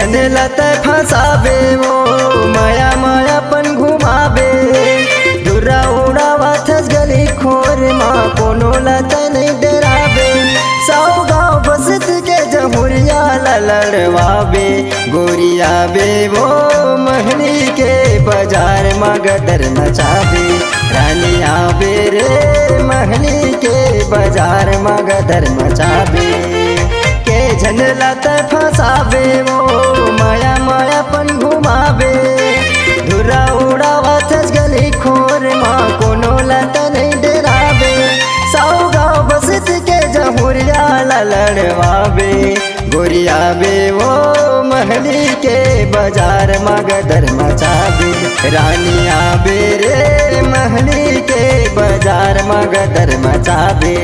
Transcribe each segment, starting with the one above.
झंडेला तय फसावे वो माया मायापन घुमावे दुरा उडावाथच गली खोर मा कोणोला तय नहीं डरावे साव गाँव बसत के जमुरिया लड़वावे गोरिया बे वो महली के बाजार मा गदर मचावे रानिया बे रे महली के बाजार मा गदर मचावे के झंडला तय फसावे वो माया मायापन घुमावे धुरा उडावाथच गली खोर मा कोणोला तय नहीं डरावे साव गाँव बसत के जमुरिया लड़वावे गोरिया बे वो महली के बाजार मा गदर मचावे रानिया बे रे महली के बाजार मा गदर मचावे।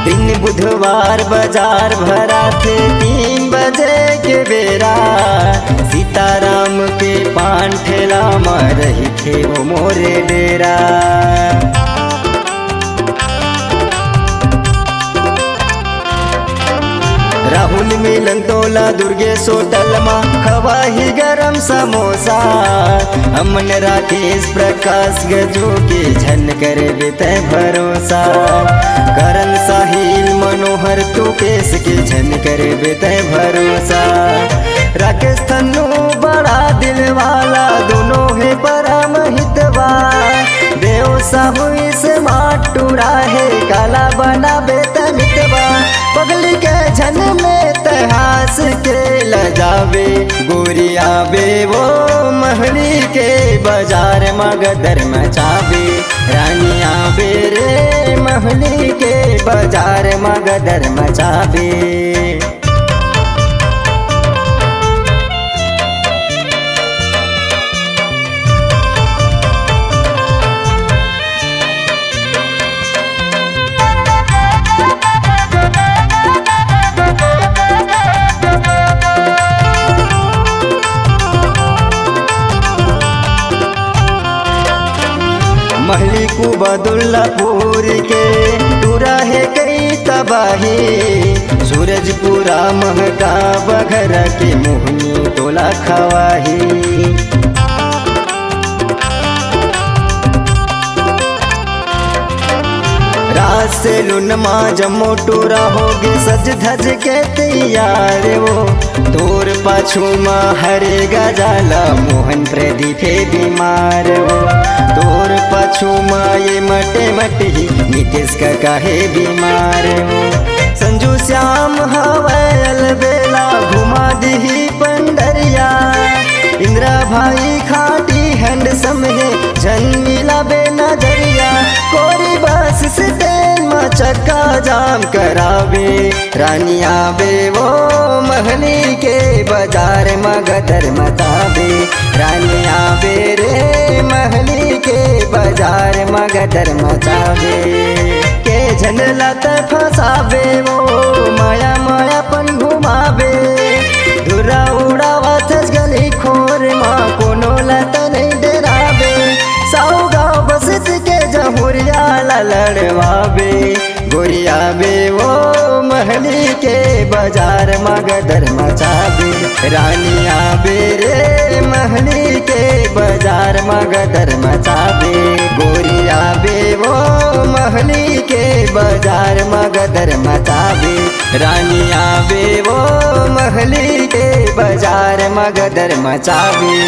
दिन बुधवार बाजार भरा थे 3 बजे के बेरा सीताराम के पान ठेला में रही थे वो मोरे डेरा राहुल मिलन तोला दुर्गेश होटल मा खवा ही गरम समोसा अमन राकेश प्रकाश गजू के झन करे बेते भरोसा करण साहिल मनोहर तू केस के झन करे बेते भरोसा राकेश तन्नू बड़ा दिल वाला दोनों है परम हितवा देव साहू से माटूरा है काला बना बेते मितवा पगली के झन में तहास के लजावे गोरिया बे वो महली के बाजार मा गदर मचावे रानिया बे रे महली के बाजार मा गदर मचावे। महली को बदुल्लापुर के दूरा है कई तबाही सूरजपुरा महका बघर के मोहनी तोला खवाही रात से लुनमा जम्मो टूरा होगे सज धज के तैयार वो तोर पाछू मा हरेगा जाला मोहन प्रदीप है बीमार वो तोर पाछू मा ये मटे मटे ही नीतीश का काहे बीमार वो संजू श्याम हवैल बेला घुमा दी पंडरिया इंद्रा भाई खाटी हैंडसम है झन मिला बे नजरिया कोरी बस स्टैंड में चक्का जाम करावे रानिया बे वो महली के बाजार में गदर मचावे रानिया बे रे महली के बाजार में गदर मचावे के झंडला तय फसावे वो माया मायापन घुमावे धुरा उडावाथच गली खोर मा कोणोला तय नहीं डरावे साव गाँव बसत के जमुरिया लड़वावे गोरिया बे वो महली के बाजार मा गदर मचावे रानिया बे रे महली के बाजार मा गदर मचावे गोरिया बे वो महली के बाजार मा गदर मचावे रानिया बे वो महली के बाजार मा गदर मचावे।